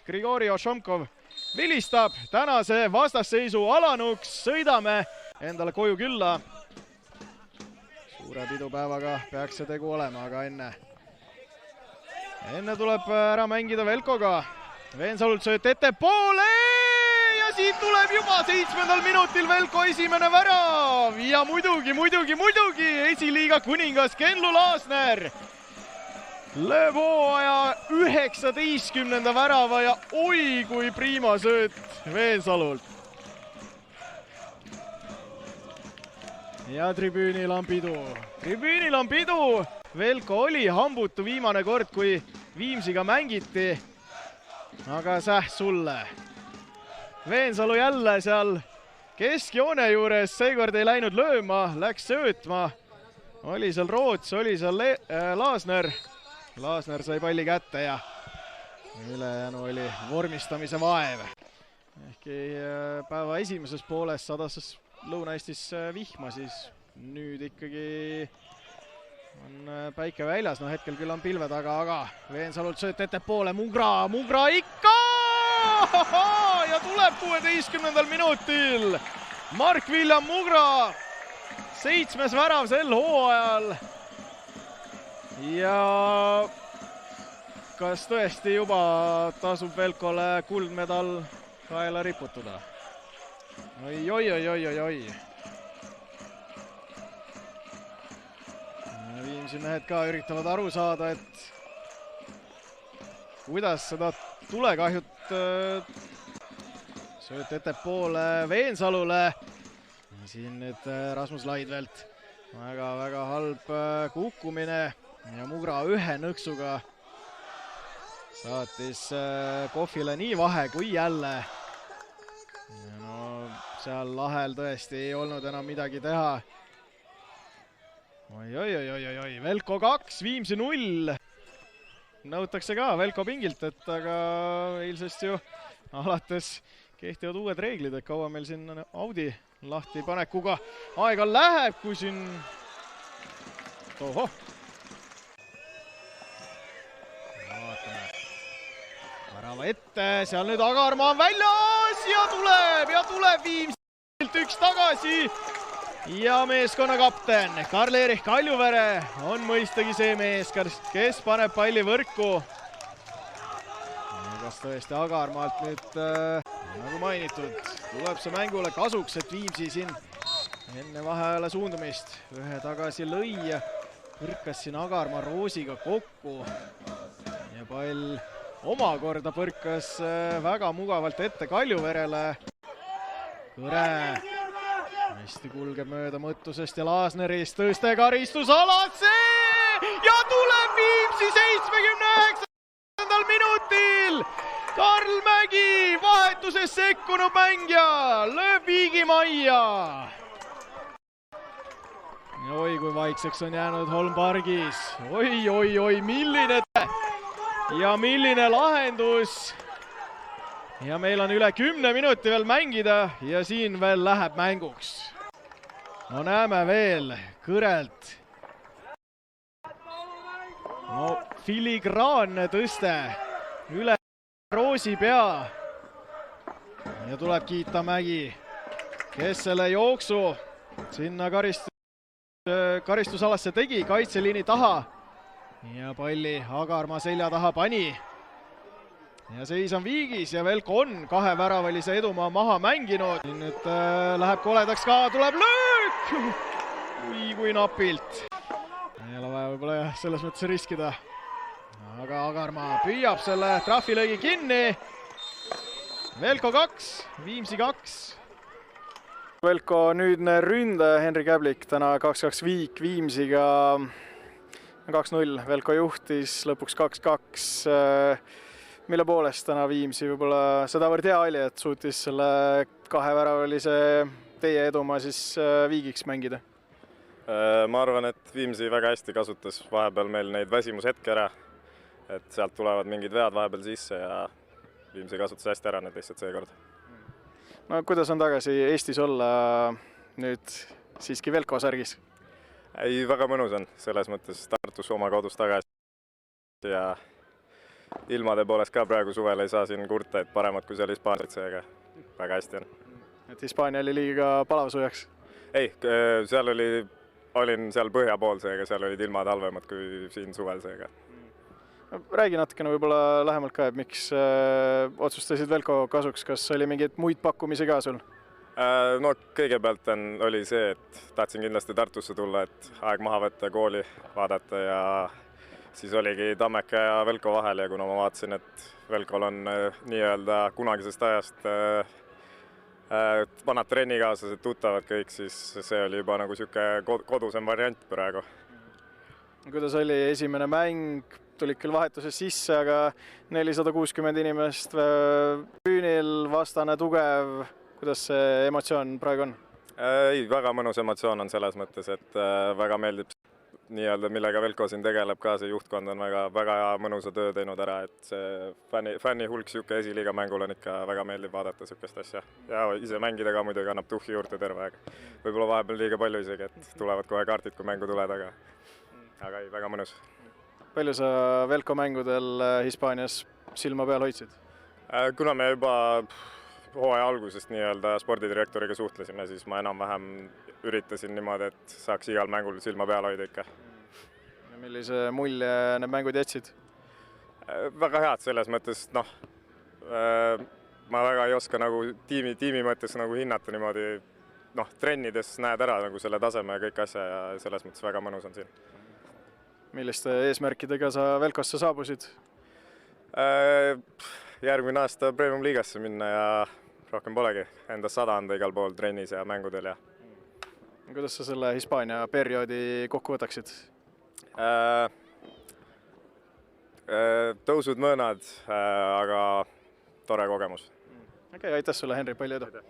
Grigori Ošomkov vilistab tänase vastasseisu alanuks, sõidame endale koju külla. Suure pidupäevaga peaks see tegu olema, aga enne tuleb ära mängida Velkoga. Veensalult sööt ettepoole ja siit tuleb juba 7. minutil Velko esimene värav ja muidugi esiliiga kuningas Kenlu Laasner lööb hooaja 19. värava ja oi kui priima sööt Veensalult. Ja tribüünil on pidu. Velko oli hambutu viimane kord, kui Viimsiga mängiti, aga sulle. Veensalu jälle seal keskjoone juures, seekord ei läinud lööma, läks söötma. Oli seal Roots, oli seal Laasner. Laasner sai palli kätte ja ülejäänu oli vormistamise vaev. Ehkki päeva esimeses pooles sadas Lõuna-Eestis vihma, siis nüüd ikkagi on päike väljas. No hetkel küll on pilve taga, aga Veensalult sööt ettepoole, Mugra ikka! Ja tuleb 16. minutil Mark-William Mugra, 7. värav sel hooajal. Ja kas tõesti juba tasub Velkole kuldmedal kaela riputada? Oi. Viimsi mehed ka üritavad aru saada, et kuidas seda tulekahjut sööt ettepoole Veensalule. Siin nüüd Rasmus Laidvelt. Väga halb kukkumine ja Mugra ühe nõksuga saatis Kohvile nii vahe kui jälle. No seal lahel tõesti ei olnud enam midagi teha. Oi. Velko 2, Viimsi 0. Nõutakse ka Velko pingilt, aga eilsest ju alates kehtivad uued reeglid, et kaua meil siin Audi lahti panekuga aega läheb, kui siin... Ohoh! Vaatame. Värava ette, seal nüüd Agarmaa on väljas ja tuleb Viimsilt üks tagasi. Ja meeskonna kapten Karl-Erik Kaljuvere on mõistagi see mees, kes paneb palli võrku. Kas tõesti Agarmaalt nüüd, nagu mainitud, tuleb see mängule kasuks, et Viimsi siin enne vaheajale suundumist ühe tagasi lõi ja põrkas siin Agarmaa Roosiga kokku. Ja pall omakorda põrkas väga mugavalt ette Kaljuverele. Kõre hästi kulgeb mööda mõttusest ja Laasnerist tõste karistusalasse ja tuleb Viimsi 79. minutil. Karl Mägi, vahetuses sekkunud mängija, lööb viigi majja. Oi, kui vaikseks on jäänud Holmpargis. Oi, milline lahendus. Ja meil on üle 10 minuti veel mängida ja siin veel läheb mänguks. No näeme veel Kõrelt. No filigraanne tõste üle Roosi pea. Ja tuleb kiita Mägi, kes selle jooksu sinna karistusalasse tegi, kaitseliini taha. Ja palli Agarmaa selja taha pani. Ja seis on viigis ja Velko on 2 väravalise edumaa maha mänginud. Nüüd läheb koledaks ka, tuleb löök! Ui, kui napilt. Ei ole vaja võib-olla selles mõttes riskida. Aga Agarmaa püüab selle trahvilöögi kinni. Velko 2, Viimsi 2. Velko nüüdne ründaja Henri Käblik täna 2-2 viik Viimsiga 2-0. Velko juhtis lõpuks 2-2. Mille poolest täna Viimsi võib-olla sedavõrd hea oli, et suutis selle 2 väravalise teie edumaa siis viigiks mängida? Ma arvan, et Viimsi väga hästi kasutas vahepeal meil neid väsimushetke ära. Et sealt tulevad mingid vead vahepeal sisse ja Viimsi kasutas hästi ära need lihtsalt seekord. No kuidas on tagasi Eestis olla nüüd siiski Velko särgis? Ei, väga mõnus on selles mõttes Tartus oma kodus tagasi ja ilmade poolest ka praegu suvel ei saa siin kurta, et paremad kui seal Hispaanias, seega väga hästi on. Et Hispaania oli liiga palavsujaks? Ei, seal olin seal põhja pool, seega seal olid ilmad halvemad kui siin suvel, seega. Räägi natukene võib-olla lähemalt ka, et miks otsustasid Velko kasuks, kas oli mingeid muid pakkumisi ka sul? No kõigepealt oli see, et tahtsin kindlasti Tartusse tulla, et aeg maha võtta, kooli vaadata ja siis oligi Tammeka ja Velko vahel ja kuna ma vaatasin, et Velkol on nii-öelda kunagisest ajast vanad trennikaaslased, tuttavad kõik, siis see oli juba nagu niisugune kodusem variant praegu. Kuidas oli esimene mäng? Tulid küll vahetuses sisse, aga 460 inimest tribüünil, vastane tugev. Kuidas see emotsioon praegu on? Ei, väga mõnus emotsioon on selles mõttes, et väga meeldib nii-öelda, millega Velko siin tegeleb ka, see juhtkond on väga mõnusa töö teinud ära, et see fänni hulk niisugune esiliiga mängul on ikka väga meeldib vaadata niisugust asja. Ja ise mängida ka muidugi annab tuhhi juurde terve aeg. Võib-olla vahepeal liiga palju isegi, et tulevad kohe kaardid, kui mängu tuled, aga ei, väga mõnus. Palju sa Velko mängudel Hispaanias silma peal hoidsid? Kuna me juba hooaja algusest nii-öelda spordidirektoriga suhtlesime, siis ma enam-vähem üritasin niimoodi, et saaks igal mängul silma peal hoida ikka. Millise mulje need mängud jätsid? Väga head selles mõttes, ma väga ei oska nagu tiimi mõttes nagu hinnata niimoodi, trennides näed ära nagu selle taseme ja kõik asja ja selles mõttes väga mõnus on siin. Milliste eesmärkidega sa Velkosse saabusid? Järgmine aasta Premium liigasse minna ja rohkem polegi. Endast 100 anda igal pool trennis ja mängudel ja. Kuidas sa selle Hispaania perioodi kokku võtaksid? Tõusud mõõnad, aga tore kogemus. Okei, aitäh sulle, Henri, palju edu!